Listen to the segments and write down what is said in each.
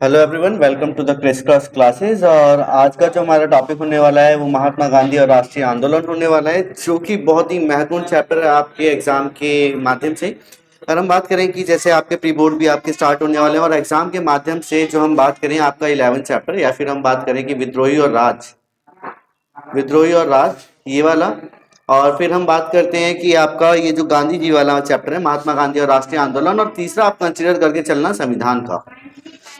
Hello everyone, welcome to the criss cross classes. और आज का जो हमारा टॉपिक होने वाला है वो महात्मा गांधी और राष्ट्रीय आंदोलन होने वाला है, जो कि बहुत ही महत्वपूर्ण चैप्टर है आपके एग्जाम के माध्यम से। अगर हम बात करें कि जैसे आपके प्री बोर्ड भी आपके स्टार्ट होने वाले हैं और एग्जाम के माध्यम से जो हम बात करें आपका 11 चैप्टर, या फिर हम बात करें कि विद्रोही और राज, ये वाला। और फिर हम बात करते हैं कि आपका ये जो गांधी जी वाला चैप्टर है, महात्मा गांधी और राष्ट्रीय आंदोलन। और तीसरा आप कंसिडर करके चलना संविधान का।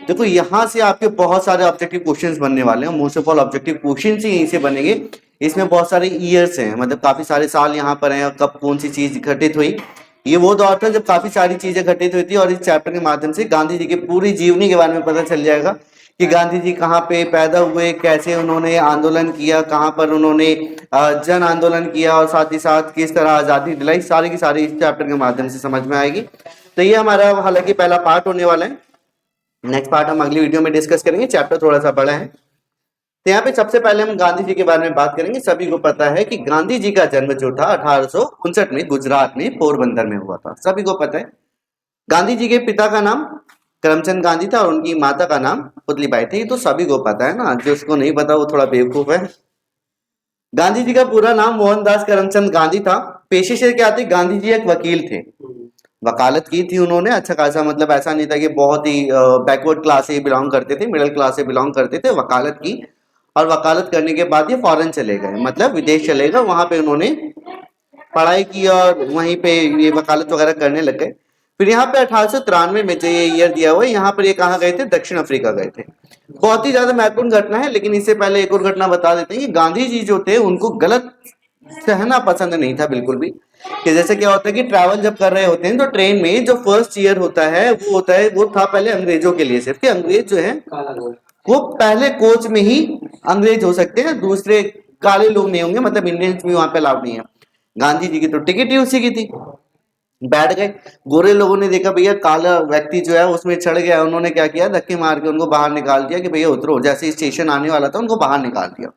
देखो, यहाँ से आपके बहुत सारे ऑब्जेक्टिव क्वेश्चंस बनने वाले हैं। Most of all objective questions ही यहीं से बनेंगे। इसमें बहुत सारे ईयर्स हैं, मतलब काफी सारे साल यहाँ पर हैं, कब कौन सी चीज घटित हुई। ये वो दौर था जब काफी सारी चीजें घटित हुई थी, और इस चैप्टर के माध्यम से गांधी जी की पूरी जीवनी के बारे में पता चल जाएगा कि गांधी जी कहाँ पे पैदा हुए, कैसे उन्होंने आंदोलन किया, कहाँ पर उन्होंने जन आंदोलन किया, और साथ ही साथ किस तरह आजादी दिलाई। सारी की सारी इस चैप्टर के माध्यम से समझ में आएगी। तो ये हमारा हालांकि पहला पार्ट होने वाला है। नेक्स्ट पार्ट हम अगली वीडियो में डिस्कस करेंगे, चैप्टर थोड़ा सा बड़ा है। तो यहाँ पे सबसे पहले हम गांधी जी के बारे में बात करेंगे। सभी को पता है कि गांधी जी का जन्म जो था 1859 में गुजरात में पोरबंदर में हुआ था, सभी को पता है। गांधी जी के पिता का नाम करमचंद गांधी था और उनकी माता का नाम पुतलीबाई थी, तो सभी को पता है ना। जिसको नहीं पता वो थोड़ा बेवकूफ है। गांधी जी का पूरा नाम मोहनदास करमचंद गांधी था। पेशे से क्या थे, गांधी जी एक वकील थे। वकालत की थी उन्होंने अच्छा खासा, मतलब ऐसा नहीं था कि बहुत ही बैकवर्ड क्लास से बिलोंग करते थे, मिडिल क्लास से बिलोंग करते थे। वकालत की, और वकालत करने के बाद ये फॉरेन चले गए, मतलब विदेश चले गए। वहां पे उन्होंने पढ़ाई की और वहीं पे ये वकालत वगैरह करने लग गए। फिर यहाँ पे 1893 में जो ये ईयर दिया हुआ है, यहाँ पर ये कहाँ गए थे, दक्षिण अफ्रीका गए थे। बहुत ही ज्यादा महत्वपूर्ण घटना है, लेकिन इससे पहले एक और घटना बता देते हैं कि गांधी जी जो थे उनको गलत सहना पसंद नहीं था बिल्कुल भी। कि जैसे क्या होता है कि ट्रैवल जब कर रहे होते हैं तो ट्रेन में जो फर्स्ट ईयर होता है वो था पहले अंग्रेजों के लिए सिर्फ, कि अंग्रेज जो है वो पहले कोच में ही अंग्रेज हो सकते हैं, दूसरे काले लोग नहीं होंगे, मतलब इंडियंस भी वहां पे अलाउड नहीं है। गांधी जी की तो टिकट ही उसी की थी। बैठ गए। गोरे लोगों ने देखा भैया काला व्यक्ति जो है उसमें चढ़ गया, उन्होंने क्या किया, धक्के मार के उनको बाहर निकाल दिया कि भैया उतरो। जैसे ही स्टेशन आने वाला था उनको बाहर निकाल दिया।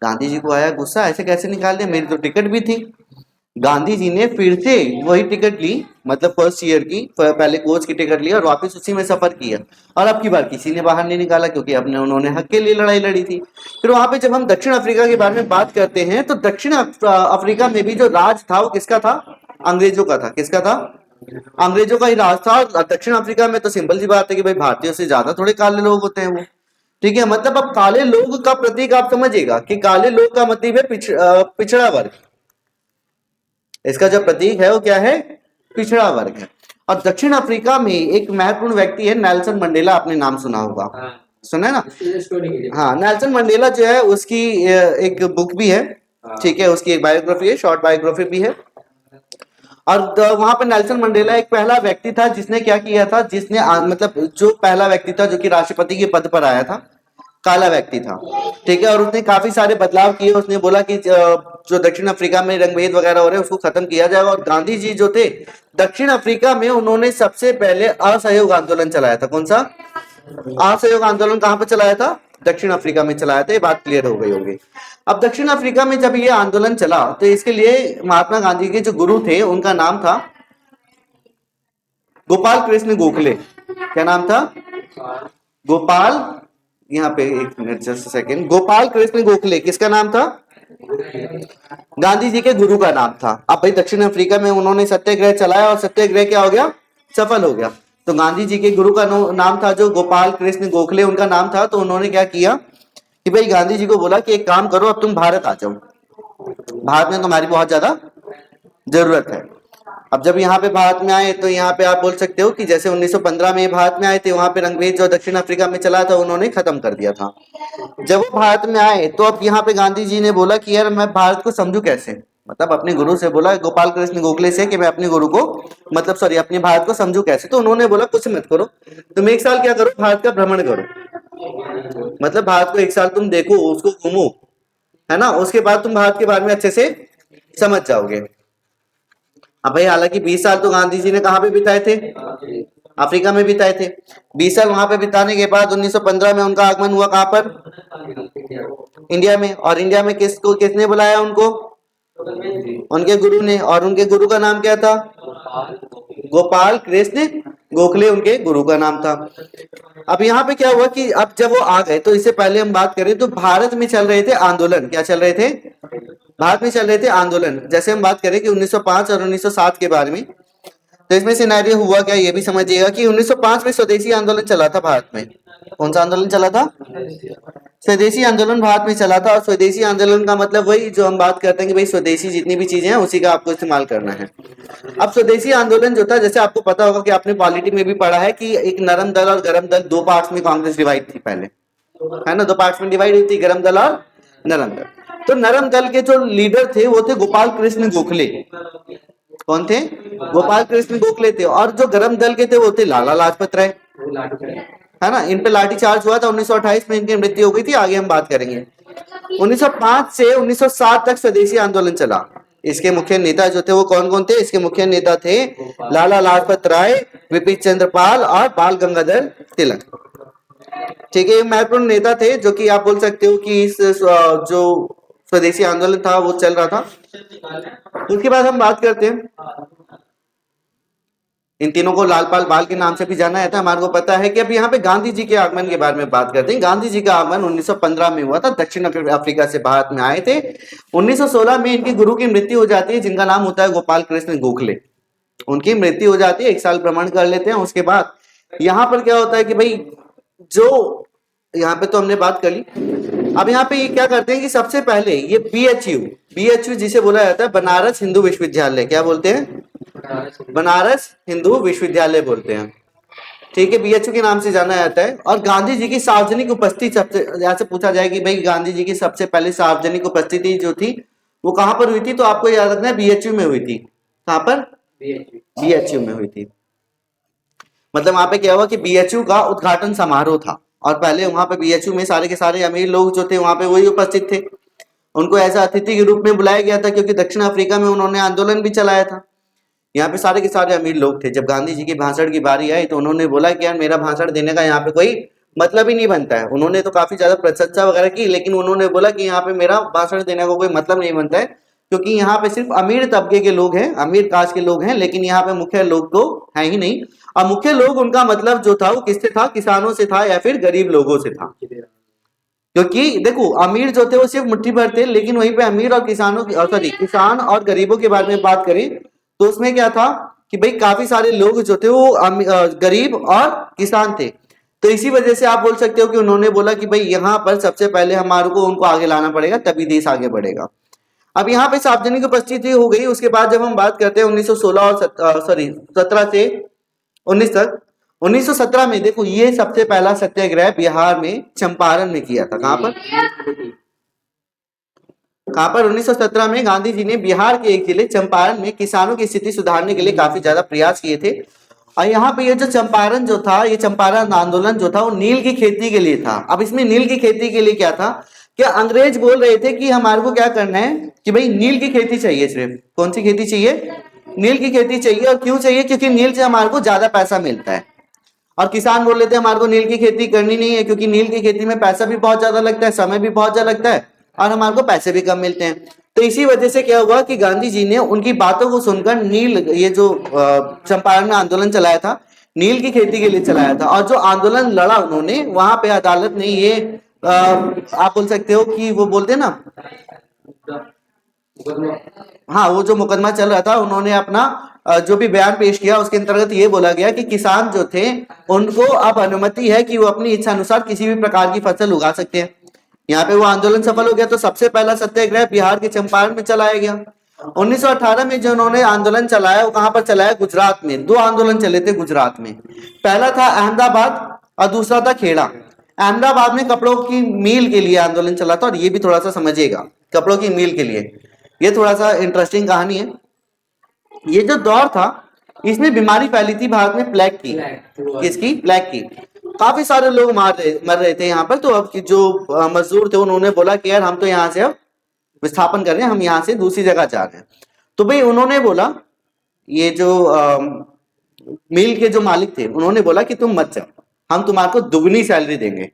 गांधी जी को आया गुस्सा, ऐसे कैसे निकाल दिया, मेरी तो टिकट भी थी। गांधी जी ने फिर से वही टिकट ली, मतलब फर्स्ट ईयर की पहले कोच की टिकट ली और वापस उसी में सफर किया। और अब की बार किसी ने बाहर नहीं निकाला, क्योंकि अपने उन्होंने हक के लिए लड़ाई लड़ी थी। फिर वहां पे जब हम दक्षिण अफ्रीका के बारे में बात करते हैं तो दक्षिण अफ्रीका में भी जो राज था वो किसका था, अंग्रेजों का था। किसका था, अंग्रेजों का ही राज था। और दक्षिण अफ्रीका में तो सिंपल सी बात है कि भाई भारतीयों से ज्यादा थोड़े काले लोग होते हैं वो। ठीक है, मतलब अब काले लोग का प्रतीक आप समझिएगा कि काले लोग का मतलब है पिछड़ा वर्ग। इसका जो प्रतीक है वो क्या है, पिछड़ा वर्ग है। और दक्षिण अफ्रीका में एक महत्वपूर्ण व्यक्ति है नेल्सन मंडेला, आपने नाम सुना होगा। सुना है ना। हाँ, नेल्सन मंडेला जो है उसकी एक बुक भी है। ठीक है, उसकी एक बायोग्राफी है, शॉर्ट बायोग्राफी भी है। और वहां पर नेल्सन मंडेला एक पहला व्यक्ति था जिसने क्या किया था, जिसने मतलब जो पहला व्यक्ति था जो कि राष्ट्रपति के पद पर आया था, काला व्यक्ति था। ठीक है, और उसने काफी सारे बदलाव किए। उसने बोला कि जो दक्षिण अफ्रीका में रंगभेद वगैरह हो रहे हैं उसको खत्म किया जाएगा। और गांधी जी जो थे दक्षिण अफ्रीका में, उन्होंने सबसे पहले असहयोग आंदोलन चलाया था। कौन सा असहयोग आंदोलन, कहां पर चलाया था, दक्षिण अफ्रीका में चलाया था। ये बात क्लियर हो गई होगी। अब दक्षिण अफ्रीका में जब ये आंदोलन चला तो इसके लिए महात्मा गांधी के जो गुरु थे उनका नाम था गोपाल कृष्ण गोखले। क्या नाम था, गोपाल, यहाँ पे एक minute just second, Gopal Krishna Gokhale किसका नाम था, गांधी जी के गुरु का नाम था। अब भाई दक्षिण अफ्रीका में उन्होंने सत्याग्रह चलाया और सत्याग्रह क्या हो गया, सफल हो गया। तो गांधी जी के गुरु का नाम था जो गोपाल कृष्ण गोखले उनका नाम था। तो उन्होंने क्या किया कि भाई गांधी जी को बोला कि एक काम करो, अब तुम भारत आ जाओ, भारत में तुम्हारी बहुत ज्यादा जरूरत है। अब जब यहाँ पे भारत में आए तो यहाँ पे आप बोल सकते हो कि जैसे 1915 में भारत में आए थे, वहां पे रंगभेद जो दक्षिण अफ्रीका में चला था उन्होंने खत्म कर दिया था। जब वो भारत में आए तो अब यहाँ पे गांधी जी ने बोला कि यार मैं भारत को समझू कैसे, मतलब अपने गुरु से बोला, गोपाल कृष्ण गोखले से, कि मैं अपने गुरु को, मतलब सॉरी अपने भारत को समझू कैसे। तो उन्होंने बोला कुछ मत करो, तुम एक साल क्या करो, भारत का भ्रमण करो, मतलब भारत को एक साल तुम देखो, उसको घूमो, है ना। उसके बाद तुम भारत के बारे में अच्छे से समझ जाओगे। अब भाई हालांकि 20 साल तो गांधी जी ने कहां पे बिताए थे, अफ्रीका में बिताए थे। 20 साल वहां पे बिताने के बाद 1915 में उनका आगमन हुआ कहां पर, इंडिया में। और इंडिया में किसने बुलाया उनको, उनके गुरु ने। और उनके गुरु का नाम क्या था, गोपाल कृष्ण गोखले उनके गुरु का नाम था। अब यहाँ पे क्या हुआ कि अब जब वो आ गए तो इससे पहले हम बात करें तो भारत में चल रहे थे आंदोलन। क्या चल रहे थे? भारत में चल रहे थे आंदोलन। जैसे हम बात करें कि 1905 और 1907 के बारे में, तो इसमें सिनेरियो हुआ क्या ये भी समझिएगा कि 1905 में स्वदेशी आंदोलन चला था भारत में। कौन सा आंदोलन चला था? स्वदेशी आंदोलन भारत में चला था। और स्वदेशी आंदोलन का मतलब वही जो हम बात करते हैं कि भाई स्वदेशी जितनी भी चीजें हैं उसी का आपको इस्तेमाल करना है। अब स्वदेशी आंदोलन जो था, जैसे आपको पता होगा कि आपने पॉलिटी में भी पढ़ा है कि एक नरम दल और गरम दल, दो पार्ट्स में कांग्रेस डिवाइड थी पहले, है ना, दो पार्ट्स में डिवाइड हुई थी, गरम दल और नरम दल। तो नरम दल के जो लीडर थे वो थे गोपाल कृष्ण गोखले। कौन थे? गोपाल कृष्ण गोखले थे। और जो गरम दल के थे वो थे लाला लाजपत राय, है ना। इन पे लाठीचार्ज हुआ था, 1928 में इनकी मृत्यु हो गई थी, आगे हम बात करेंगे। 1905 से 1907 तक स्वदेशी आंदोलन चला। इसके मुख्य नेता जो थे वो कौन कौन थे? इसके मुख्य नेता थे लाला लाजपत राय, विपिन चंद्र पाल और बाल गंगाधर तिलक। ठीक है, ये महत्वपूर्ण नेता थे जो कि आप बोल सकते हो कि इस जो स्वदेशी आंदोलन था वो चल रहा था। उसके बाद हम बात करते हैं, इन तीनों को लाल पाल बाल के नाम से भी जाना जाता है। हमारे को पता है कि अब यहाँ पे गांधी जी के आगमन के बारे में बात करते हैं। गांधी जी का आगमन 1915 में हुआ था, दक्षिण अफ्रीका से भारत में आए थे। 1916 में इनके गुरु की मृत्यु हो जाती है, जिनका नाम होता है गोपाल कृष्ण गोखले। उनकी मृत्यु हो जाती है, 1 साल भ्रमण कर लेते हैं। उसके बाद यहाँ पर क्या होता है कि भाई जो यहाँ पे तो हमने बात कर ली। अब यहाँ पे ये क्या करते हैं कि सबसे पहले ये बीएचयू जिसे बोला जाता है बनारस हिंदू विश्वविद्यालय, क्या बोलते हैं? बनारस हिंदू विश्वविद्यालय बोलते हैं। ठीक है, बीएचयू के नाम से जाना जाता है। और गांधी जी की सार्वजनिक उपस्थिति, सबसे यहाँ से पूछा जाए कि भाई गांधी जी की सबसे पहले सार्वजनिक उपस्थिति जो थी वो कहां पर हुई थी, तो आपको याद रखना है बीएचयू में हुई थी। कहां पर? बीएचयू में हुई थी। मतलब वहां पे क्या हुआ कि बीएचयू का उद्घाटन समारोह था और पहले वहां पे बीएचयू में सारे के सारे अमीर लोग जो थे वहां पे वही उपस्थित थे। उनको ऐसा अतिथि के रूप में बुलाया गया था क्योंकि दक्षिण अफ्रीका में उन्होंने आंदोलन भी चलाया था। यहाँ पे सारे के सारे अमीर लोग थे। जब गांधी जी की भाषण की बारी आई तो उन्होंने बोला कि यार मेरा भाषण देने का यहाँ पे कोई मतलब ही नहीं बनता है। उन्होंने तो काफी ज्यादा प्रशंसा वगैरह की, लेकिन उन्होंने बोला कि यहाँ पे मेरा भाषण देने का कोई मतलब नहीं बनता है क्योंकि यहाँ पे सिर्फ अमीर तबके के लोग हैं, अमीर कास्ट के लोग हैं, लेकिन यहाँ पे मुख्य लोग तो है ही नहीं। और मुख्य लोग उनका मतलब जो था वो किससे था? किसानों से था या फिर गरीब लोगों से था। क्योंकि देखो अमीर जो थे वो सिर्फ मुट्ठी भर थे, लेकिन वहीं पे अमीर और किसानों की सॉरी किसान और गरीबों के बारे में बात करें तो उसमें क्या था कि भाई काफी सारे लोग जो थे वो गरीब और किसान थे। तो इसी वजह से आप बोल सकते हो कि उन्होंने बोला कि भाई यहाँ पर सबसे पहले हमारे को उनको आगे लाना पड़ेगा तभी देश आगे बढ़ेगा। अब यहाँ पे सार्वजनिक उपस्थिति हो गई। उसके बाद जब हम बात करते हैं 1916 और 17 से 19 तक, 1917 में देखो ये सबसे पहला सत्याग्रह बिहार में चंपारण में किया था। कहां पर? 1917 में गांधी जी ने बिहार के एक जिले चंपारण में किसानों की स्थिति सुधारने के लिए काफी ज्यादा प्रयास किए थे। और यहाँ पे ये जो चंपारण जो था, ये चंपारण आंदोलन जो था वो नील की खेती के लिए था। अब इसमें नील की खेती के लिए क्या था, क्या अंग्रेज बोल रहे थे कि हमारे को क्या करना है कि भाई नील की खेती चाहिए। सिर्फ कौन सी खेती चाहिए? नील की खेती चाहिए। और क्यों चाहिए? क्योंकि नील से हमारे को ज्यादा पैसा मिलता है। और किसान बोल रहे थे हमारे को नील की खेती करनी नहीं है क्योंकि नील की खेती में पैसा भी बहुत ज्यादा लगता है, समय भी बहुत ज्यादा लगता है और हमारे को पैसे भी कम मिलते हैं। तो इसी वजह से क्या हुआ कि गांधी जी ने उनकी बातों को सुनकर नील, ये जो चंपारण में आंदोलन चलाया था, नील की खेती के लिए चलाया था। और जो आंदोलन लड़ा उन्होंने, वहां पे अदालत ने ये आप बोल सकते हो कि वो बोलते ना, हाँ वो जो मुकदमा चल रहा था, उन्होंने अपना जो भी बयान पेश किया उसके अंतर्गत ये बोला गया कि किसान जो थे उनको अब अनुमति है कि वो अपनी इच्छा अनुसार किसी भी प्रकार की फसल उगा सकते हैं। यहाँ पे वो आंदोलन सफल हो गया। तो सबसे पहला सत्याग्रह बिहार के चंपारण में चलाया गया। 1918 में जो उन्होंने आंदोलन चलाया वो कहां पर चलाया? गुजरात में। 2 आंदोलन चले थे गुजरात में। पहला था अहमदाबाद और दूसरा था खेड़ा। अहमदाबाद में कपड़ों की मील के लिए आंदोलन चला था। और ये भी थोड़ा सा समझिएगा, कपड़ों की मील के लिए ये थोड़ा सा इंटरेस्टिंग कहानी है। ये जो दौर था इसमें बीमारी फैली थी भारत में, प्लेग की। किसकी? प्लेग की। काफी सारे लोग मर रहे थे यहाँ पर। तो अब जो मजदूर थे उन्होंने बोला कि यार हम तो यहाँ से अब विस्थापन कर रहे हैं, हम यहाँ से दूसरी जगह जा रहे हैं। तो भाई उन्होंने बोला, ये जो मिल के जो मालिक थे उन्होंने बोला कि तुम मत जाओ, हम तुम्हारे को दुगनी सैलरी देंगे,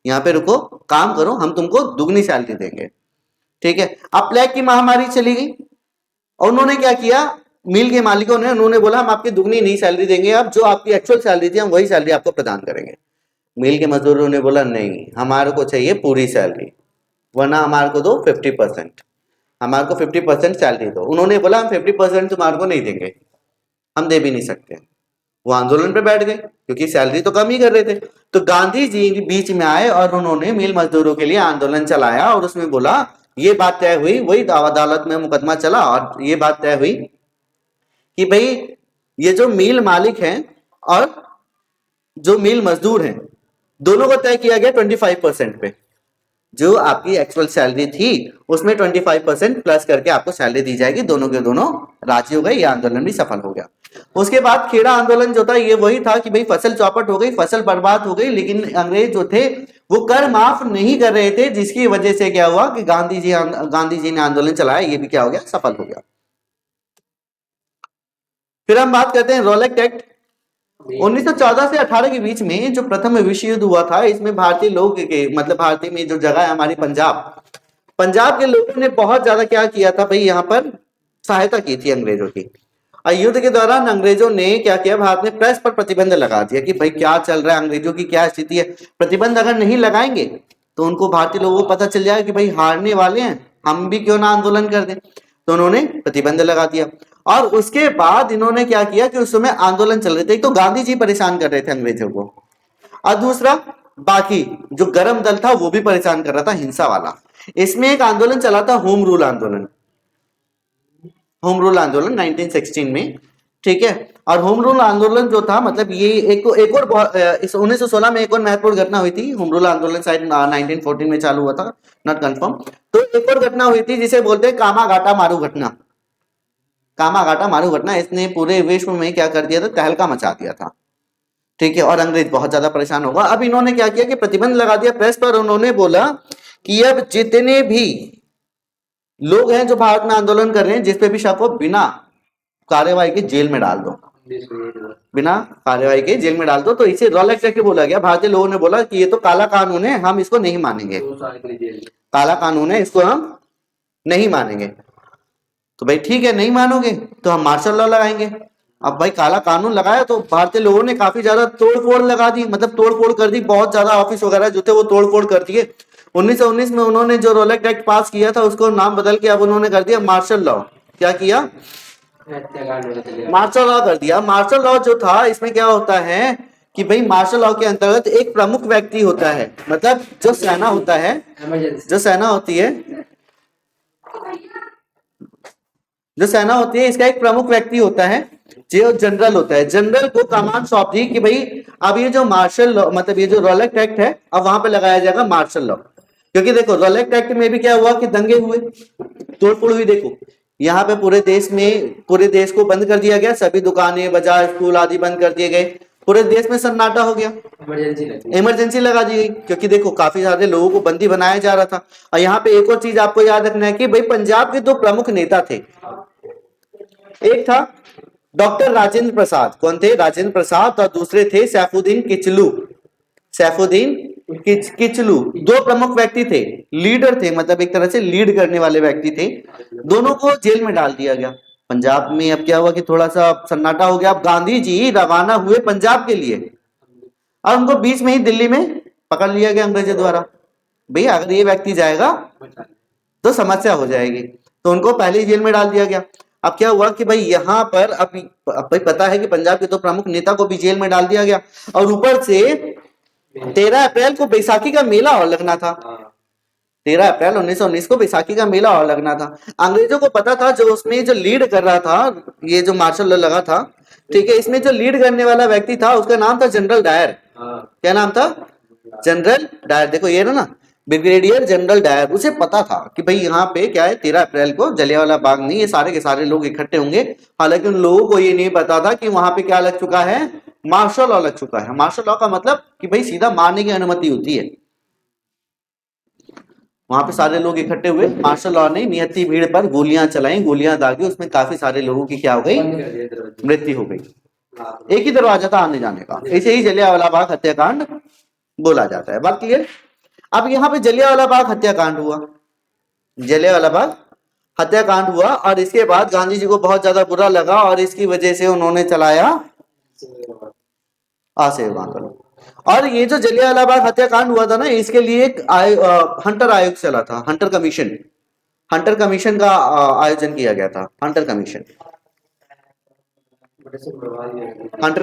यहाँ पे रुको, काम करो, हम तुमको दुगनी सैलरी देंगे। ठीक है। अब प्लेग की महामारी चली गई और उन्होंने क्या किया, मिल के मालिकों ने उन्होंने बोला हम आपकी दुगनी नहीं सैलरी देंगे, अब जो आपकी एक्चुअल सैलरी थी हम वही सैलरी आपको प्रदान करेंगे। मिल के मजदूरों ने बोला नहीं, हमारे को चाहिए पूरी सैलरी, वरना हमारे को दो 50%, हमारे को 50% सैलरी दो। उन्होंने बोला हम 50% तुम्हारे को नहीं देंगे, हम दे भी नहीं सकते। वो आंदोलन पे बैठ गए क्योंकि सैलरी तो कम ही कर रहे थे। तो गांधी जी बीच में आए और उन्होंने मिल मजदूरों के लिए आंदोलन चलाया और उसमें बोला, ये बात तय हुई, वही अदालत में मुकदमा चला और ये बात तय हुई कि भाई ये जो मिल मालिक हैं और जो मिल मजदूर हैं दोनों को तय किया गया 25% पे। जो आपकी एक्चुअल सैलरी थी उसमें 25% प्लस करके आपको सैलरी दी जाएगी। दोनों के दोनों राजी हो गए, ये आंदोलन भी सफल हो गया। उसके बाद खेड़ा आंदोलन जो था ये वही था कि भाई फसल चौपट हो गई, फसल बर्बाद हो गई, लेकिन अंग्रेज जो थे वो कर माफ नहीं कर रहे थे, जिसकी वजह से क्या हुआ कि गांधी जी ने आंदोलन चलाया, ये भी क्या हो गया, सफल हो गया। फिर हम बात करते हैं रॉलेट एक्ट। 1914 से 18 के बीच में जो प्रथम विश्व युद्ध हुआ था, इसमें भारतीय लोग के मतलब भारतीय में जो जगह है हमारी पंजाब के लोगों ने बहुत ज्यादा क्या किया था भाई, यहाँ पर सहायता की थी अंग्रेजों की। और युद्ध के दौरान अंग्रेजों ने क्या किया, भारत में प्रेस पर प्रतिबंध लगा दिया कि भाई क्या चल रहा है, अंग्रेजों की क्या स्थिति है। प्रतिबंध अगर नहीं लगाएंगे तो उनको भारतीय लोगों को पता चल जाएगा कि भाई हारने वाले हैं, हम भी क्यों ना आंदोलन कर दें। तो उन्होंने प्रतिबंध लगा दिया। और उसके बाद इन्होंने क्या किया कि उस समय आंदोलन चल रहे थे, एक तो गांधी जी परेशान कर रहे थे अंग्रेजों को, और दूसरा बाकी जो गरम दल था वो भी परेशान कर रहा था, हिंसा वाला। इसमें एक आंदोलन चला था होम रूल आंदोलन, होम रूल आंदोलन 1916 में, ठीक है। और होम रूल आंदोलन जो था मतलब ये एक और इस 1916 में एक और महत्वपूर्ण घटना हुई थी। होम रूल आंदोलन शायद 1914 में चालू हुआ था, नॉट कंफर्म। तो एक और घटना हुई थी जिसे बोलते हैं कामागाटा मारू घटना। कामागाटा मारू घटना, इसने पूरे विश्व में क्या कर दिया था, तहलका मचा दिया था, ठीक है। और अंग्रेज बहुत ज्यादा परेशान होगा। अब इन्होंने क्या किया कि प्रतिबंध लगा दिया प्रेस पर। उन्होंने बोला कि अब जितने भी लोग हैं जो भारत में आंदोलन कर रहे हैं, जिसपे भी शक हो, बिना कार्यवाही के जेल में डाल दो, बिना कार्यवाही के जेल में डाल दो। तो इसे रॉलेट एक्ट बोला गया। भारतीय लोगों ने बोला कि ये तो काला कानून है, हम इसको नहीं मानेंगे, काला कानून है, इसको हम नहीं मानेंगे। तो भाई ठीक है, नहीं मानोगे तो हम मार्शल लॉ लगाएंगे। अब भाई काला कानून लगाया तो भारतीय लोगों ने काफी ज्यादा तोड़फोड़ लगा दी, मतलब तोड़फोड़ कर दी, बहुत ज्यादा ऑफिस वगैरह जो थे वो तोड़फोड़ कर दिए। 1919 में उन्होंने जो रॉलेट एक्ट पास किया था उसको नाम बदल के अब उन्होंने कर दिया मार्शल लॉ। क्या किया, मार्शल लॉ कर दिया। मार्शल लॉ जो था इसमें क्या होता है कि भाई मार्शल लॉ के अंतर्गत एक प्रमुख व्यक्ति होता है, मतलब जो सेना होता है, जो सेना होती है, जो सेना होती है इसका एक प्रमुख व्यक्ति होता है जो जनरल होता है। जनरल को कमान सौंप दी कि भाई अब ये जो मार्शल लॉ मतलब ये जो रॉलेट एक्ट है अब वहां पे लगाया जाएगा मार्शल लॉ। क्योंकि देखो रॉलेट एक्ट में भी क्या हुआ कि दंगे हुए, तोड़फोड़ हुई। देखो यहाँ पे पूरे देश में, पूरे देश को बंद कर दिया गया, सभी दुकानें, बाजार, स्कूल आदि बंद कर दिए गए, पूरे देश में सन्नाटा हो गया, इमरजेंसी लगा दी गई। क्योंकि देखो काफी सारे लोगों को बंदी बनाया जा रहा था। और यहाँ पे एक और चीज आपको याद रखना है कि भाई पंजाब के दो प्रमुख नेता थे, एक था डॉक्टर राजेंद्र प्रसाद, कौन थे, राजेंद्र प्रसाद, और दूसरे थे सैफुद्दीन किचलू, सैफुद्दीन किचलू। दो प्रमुख व्यक्ति थे, लीडर थे, मतलब एक तरह से लीड करने वाले व्यक्ति थे। दोनों को जेल में डाल दिया गया। पंजाब में अब क्या हुआ कि थोड़ा सा सन्नाटा हो गया। अब गांधी जी रवाना हुए पंजाब के लिए और उनको बीच में ही दिल्ली में पकड़ लिया गया अंग्रेजों द्वारा। भैया अगर ये व्यक्ति जाएगा तो समस्या हो जाएगी, तो उनको पहले ही जेल में डाल दिया गया। अब क्या हुआ कि भाई यहाँ पर अब भाई पता है कि पंजाब के तो प्रमुख नेता को भी जेल में डाल दिया गया, और ऊपर से 13 अप्रैल को बैसाखी का मेला और लगना था। 13 अप्रैल 1919 को बैसाखी का मेला और लगना था। अंग्रेजों को पता था, जो उसमें जो लीड कर रहा था, ये जो मार्शल लॉ लगा था, ठीक है, इसमें जो लीड करने वाला व्यक्ति था उसका नाम था जनरल डायर। क्या नाम था, जनरल डायर। देखो ये ना ब्रिगेडियर जनरल डायर, उसे पता था कि भाई यहाँ पे क्या है 13 अप्रैल को जलियांवाला बाग नहीं, ये सारे के सारे लोग इकट्ठे होंगे। हालांकि उन लोगों को ये नहीं पता था कि वहां पे क्या लग चुका है, मार्शल लॉ लग चुका है। मार्शल लॉ का मतलब कि भाई सीधा मारने की अनुमति होती है। वहां पे सारे लोग इकट्ठे हुए, मार्शल लॉ ने नियति भीड़ पर गोलियां चलाई, गोलियां दागी, उसमें काफी सारे लोगों की क्या हो गई, मृत्यु हो गई। एक ही दरवाजा था आने जाने का, इसे ही जलियांवाला बाग हत्याकांड बोला जाता है। बात क्लियर। अब यहाँ पे जलियांवाला बाग हत्याकांड हुआ, जलियांवाला बाग हत्याकांड हुआ और इसके बाद गांधी जी को बहुत ज्यादा बुरा लगा और इसकी वजह से उन्होंने चलाया असहयोग आंदोलन। और ये जो जलियांवाला बाग हत्याकांड हुआ था ना, इसके लिए एक हंटर आयोग चला था, हंटर कमीशन का आयोजन किया गया था। हंटर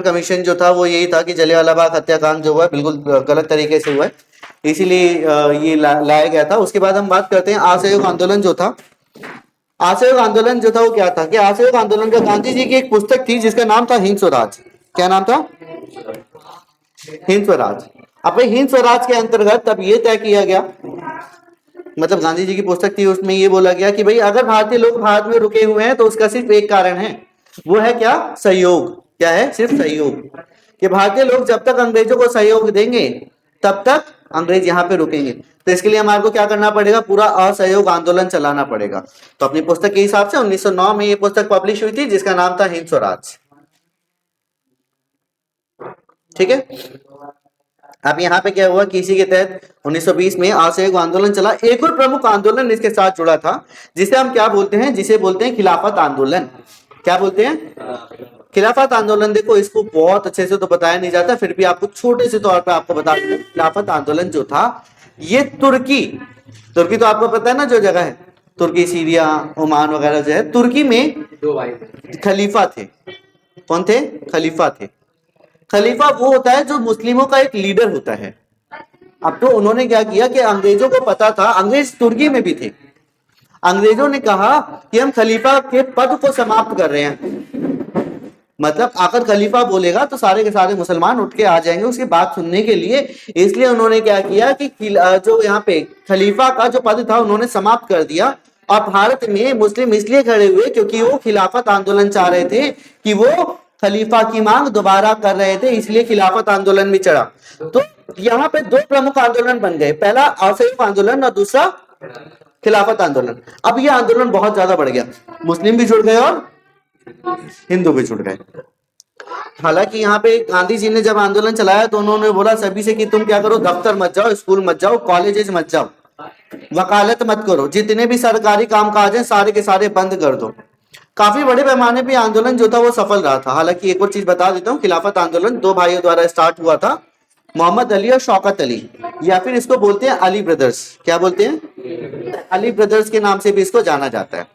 कमीशन जो था वो यही था कि जलियांवाला बाग हत्याकांड जो हुआ बिल्कुल गलत तरीके से हुआ है, इसीलिए ये लाया गया था। उसके बाद हम बात करते हैं असहयोग आंदोलन जो था। असहयोग आंदोलन जो था वो क्या था कि असहयोग आंदोलन का गांधी जी की एक पुस्तक थी जिसका नाम था हिंद स्वराज। क्या नाम था? हिंद स्वराज। अब हिंद स्वराज के अंतर्गत तब ये तय किया गया, मतलब गांधी जी की पुस्तक थी, उसमें ये बोला गया कि भाई अगर भारतीय लोग भारत में रुके हुए हैं तो उसका सिर्फ एक कारण है, वो है क्या? सहयोग। क्या है? सिर्फ सहयोग। कि भारतीय लोग जब तक अंग्रेजों को सहयोग देंगे तब तक अंग्रेज यहाँ पे रुकेंगे। तो इसके लिए हमारे को क्या करना पड़ेगा? पूरा असहयोग आंदोलन चलाना पड़ेगा। तो अपनी पुस्तक के हिसाब से 1909 में ये पुस्तक पब्लिश हुई थी जिसका नाम था हिंद स्वराज। ठीक है। अब यहाँ पे क्या हुआ कि इसी के तहत 1920 में असहयोग आंदोलन चला। एक और प्रमुख आंदोलन इसके साथ जुड़ा था जिसे हम क्या बोलते हैं? जिसे बोलते हैं खिलाफत आंदोलन। क्या बोलते हैं? खिलाफत आंदोलन। देखो इसको बहुत अच्छे से तो बताया नहीं जाता, फिर भी आपको छोटे से तौर पे आपको बता दूं, खिलाफत आंदोलन जो था ये तुर्की तो आपको पता है ना जो जगह है, तुर्की, सीरिया, ओमान वगैरह जो है, तुर्की में खलीफा थे। कौन थे? खलीफा थे। खलीफा वो होता है जो मुस्लिमों का एक लीडर होता है। अब तो उन्होंने क्या किया कि अंग्रेजों को पता था, अंग्रेज तुर्की में भी थे, अंग्रेजों ने कहा कि हम खलीफा के पद को समाप्त कर रहे हैं। मतलब आकर खलीफा बोलेगा तो सारे के सारे मुसलमान उठ के आ जाएंगे उसकी बात सुनने के लिए। इसलिए उन्होंने क्या किया कि जो यहाँ पे खलीफा का जो पद था उन्होंने समाप्त कर दिया। और भारत में मुस्लिम इसलिए खड़े हुए क्योंकि वो खिलाफत आंदोलन चाह रहे थे कि वो खलीफा की मांग दोबारा कर रहे थे, इसलिए खिलाफत आंदोलन भी चढ़ा। तो यहाँ पे दो प्रमुख आंदोलन बन गए, पहला असहयोग आंदोलन और दूसरा खिलाफत आंदोलन। अब ये आंदोलन बहुत ज्यादा बढ़ गया, मुस्लिम भी जुड़ गए और हिंदू भी जुड़ गए। हालांकि यहाँ पे गांधी जी ने जब आंदोलन चलाया तो उन्होंने बोला सभी से कि तुम क्या करो, दफ्तर मत जाओ, स्कूल मत जाओ, कॉलेजेस मत जाओ, वकालत मत करो, जितने भी सरकारी कामकाज हैं सारे के सारे बंद कर दो। काफी बड़े पैमाने पे आंदोलन जो था वो सफल रहा था। हालांकि एक और चीज बता देता हूँ, खिलाफत आंदोलन दो भाइयों द्वारा स्टार्ट हुआ था, मोहम्मद अली और शौकत अली, या फिर इसको बोलते हैं अली ब्रदर्स। क्या बोलते हैं? अली ब्रदर्स के नाम से भी इसको जाना जाता है।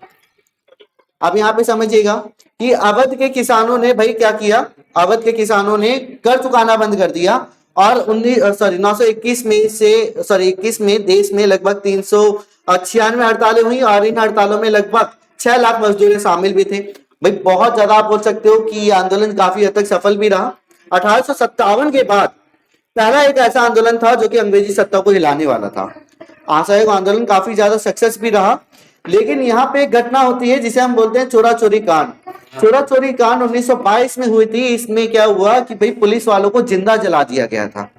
अब यहाँ पे समझिएगा कि अवध के किसानों ने भाई क्या किया, अवध के किसानों ने कर चुकाना बंद कर दिया और 921 में 21 में देश में लगभग 396 हड़तालें हुई और इन हड़तालों में लगभग 6 लाख मजदूर शामिल भी थे। भाई बहुत ज्यादा आप बोल सकते हो कि ये आंदोलन काफी हद तक सफल भी रहा। 1857 के बाद पहला एक ऐसा आंदोलन था जो कि अंग्रेजी सत्ता को हिलाने वाला था। असहयोग आंदोलन काफी ज्यादा सक्सेस भी रहा, लेकिन यहाँ पे एक घटना होती है जिसे हम बोलते हैं चोरा चोरी कांड। चोरा चोरी कांड 1922 में हुई थी। इसमें क्या हुआ कि भाई पुलिस वालों को जिंदा जला दिया गया था।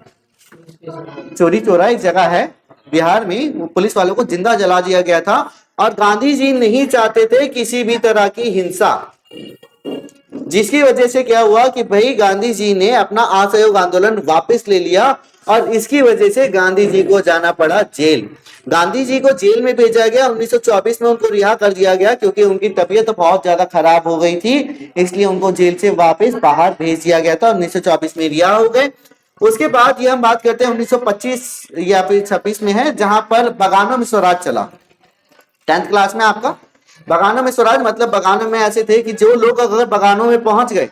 चोरी चोरा एक जगह है बिहार में, पुलिस वालों को जिंदा जला दिया गया था और गांधी जी नहीं चाहते थे किसी भी तरह की हिंसा, जिसकी वजह से क्या हुआ कि भाई गांधी जी ने अपना असहयोग आंदोलन वापस ले लिया और इसकी वजह से गांधी जी को जाना पड़ा जेल। गांधी जी को जेल में भेजा गया। 1924 में उनको रिहा कर दिया गया क्योंकि उनकी तबीयत तो बहुत ज्यादा खराब हो गई थी, इसलिए उनको जेल से वापस बाहर भेज दिया गया था। 1924 में रिहा हो गए। उसके बाद ये हम बात करते हैं 1925 या फिर 26 में है, जहां पर बगानों में स्वराज चला। 10th क्लास में आपका बगानों में स्वराज मतलब बगानों में ऐसे थे कि जो लोग अगर बगानों में पहुंच गए,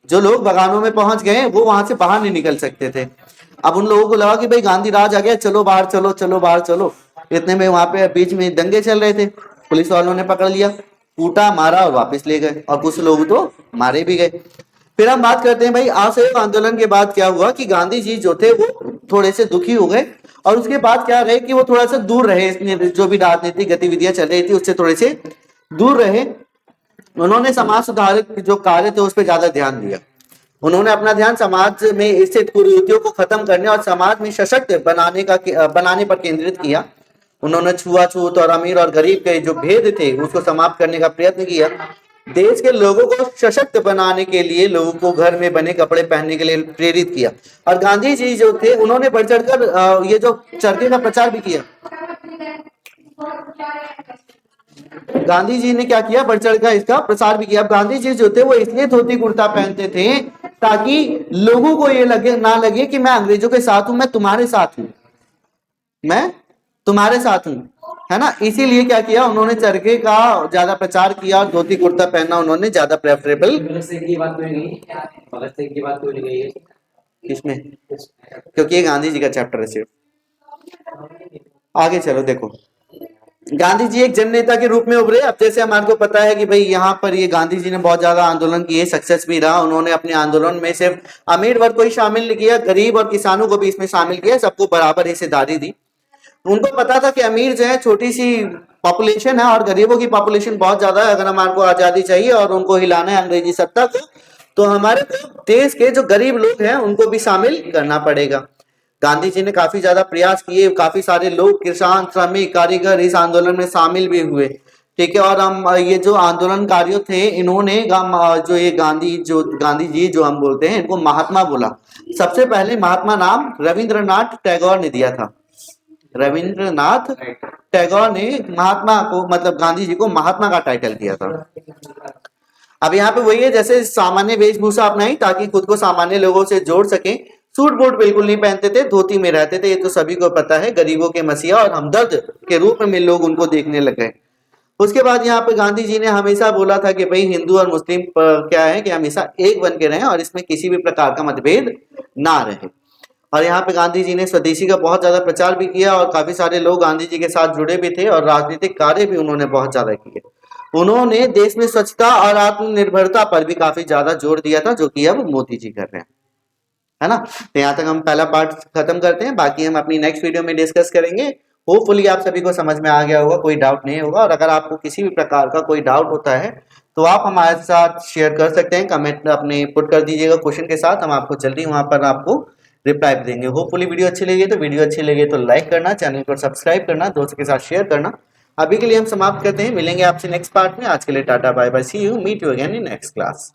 जो लोग बगानों में पहुंच गए वो वहां से बाहर नहीं निकल सकते थे। अब उन लोगों को लगा कि भाई गांधी राज आ गया, चलो बाहर चलो, चलो बाहर चलो। इतने में वहां पे बीच में दंगे चल रहे थे, पुलिस वालों ने पकड़ लिया, कूटा, मारा और वापस ले गए और कुछ लोग तो मारे भी गए। फिर हम बात करते हैं भाई असहयोग आंदोलन के बाद क्या हुआ कि गांधी जी जो थे वो थोड़े से दुखी हो गए और उसके बाद क्या रहे कि वो थोड़ा सा दूर रहे, जो भी राजनीतिक गतिविधियां चल रही थी उससे थोड़े से दूर रहे। उन्होंने समाज सुधार जो कार्य थे उस पर ज्यादा ध्यान दिया। उन्होंने अपना ध्यान समाज में स्थित कुरीतियों को खत्म करने और समाज में सशक्त बनाने पर केंद्रित किया। उन्होंने छुआछूत और अमीर और गरीब के जो भेद थे उसको समाप्त करने का प्रयत्न किया। देश के लोगों को सशक्त बनाने के लिए लोगों को घर में बने कपड़े पहनने के लिए प्रेरित किया। और गांधी जी जो थे उन्होंने बढ़ चढ़कर ये जो चरखे का प्रचार भी किया। गांधी जी ने क्या किया, बढ़ चढ़ कर इसका प्रसार भी किया। अब गांधी जी जो थे वो इसलिए धोती कुर्ता पहनते थे ताकि लोगों को ये लगे ना लगे कि मैं अंग्रेजों के साथ हूं, मैं तुम्हारे साथ हूं, मैं तुम्हारे साथ हूं, है ना। इसीलिए क्या किया उन्होंने चरखे का ज्यादा प्रचार किया और धोती कुर्ता पहनना उन्होंने ज्यादा प्रेफरेबल। किसमें? क्योंकि ये गांधी जी का चैप्टर है सिर्फ। आगे चलो, देखो गांधी जी एक जननेता के रूप में उभरे। अब जैसे हमारे को पता है कि भाई यहाँ पर ये गांधी जी ने बहुत ज्यादा आंदोलन किए, सक्सेस भी रहा। उन्होंने अपने आंदोलन में सिर्फ अमीर वर्ग को ही शामिल नहीं किया, गरीब और किसानों को भी इसमें शामिल किया, सबको बराबर हिस्सेदारी दी। उनको पता था कि अमीर जो है छोटी सी पॉपुलेशन है और गरीबों की पॉपुलेशन बहुत ज्यादा है। अगर हमारे को आजादी चाहिए और उनको हिलाना है अंग्रेजी सत्ता को, तो हमारे देश के जो गरीब लोग हैं उनको भी शामिल करना पड़ेगा। गांधी जी ने काफी ज्यादा प्रयास किए, काफी सारे लोग, किसान, श्रमिक, कारीगर इस आंदोलन में शामिल भी हुए, ठीक है। और हम ये जो आंदोलनकारियों थे इन्होंने जो ये गांधी जी जो हम बोलते हैं इनको महात्मा बोला। सबसे पहले महात्मा नाम रविंद्रनाथ टैगोर ने दिया था। रविंद्रनाथ टैगोर ने महात्मा को, मतलब गांधी जी को महात्मा का टाइटल दिया था। अब यहाँ पे वही है, जैसे सामान्य वेशभूषा अपनाई ताकि खुद को सामान्य लोगों से जोड़ सके। सूट बूट बिल्कुल नहीं पहनते थे, धोती में रहते थे, ये तो सभी को पता है। गरीबों के मसीहा और हमदर्द के रूप में लोग उनको देखने लग गए। उसके बाद यहाँ पे गांधी जी ने हमेशा बोला था कि भाई हिंदू और मुस्लिम क्या है कि हमेशा एक बन के रहें और इसमें किसी भी प्रकार का मतभेद ना रहे। और यहाँ पे गांधी जी ने स्वदेशी का बहुत ज्यादा प्रचार भी किया और काफी सारे लोग गांधी जी के साथ जुड़े भी थे और राजनीतिक कार्य भी उन्होंने बहुत ज्यादा किए। उन्होंने देश में स्वच्छता और आत्मनिर्भरता पर भी काफी ज्यादा जोर दिया था, जो कि अब मोदी जी कर रहे हैं, है ना। तो यहाँ तक हम पहला पार्ट खत्म करते हैं, बाकी हम अपनी नेक्स्ट वीडियो में डिस्कस करेंगे। होपफुली आप सभी को समझ में आ गया होगा, कोई डाउट नहीं होगा। और अगर आपको किसी भी प्रकार का कोई डाउट होता है तो आप हमारे साथ शेयर कर सकते हैं, कमेंट अपने पुट कर दीजिएगा क्वेश्चन के साथ, हम आपको जल्दी वहां पर आपको रिप्लाई देंगे। होपफुली वीडियो अच्छी लगी तो लाइक करना, चैनल को सब्सक्राइब करना, दोस्तों के साथ शेयर करना। अभी के लिए हम समाप्त करते हैं, मिलेंगे आपसे नेक्स्ट पार्ट में। आज के लिए tata bye bye, see you, meet you again in next class.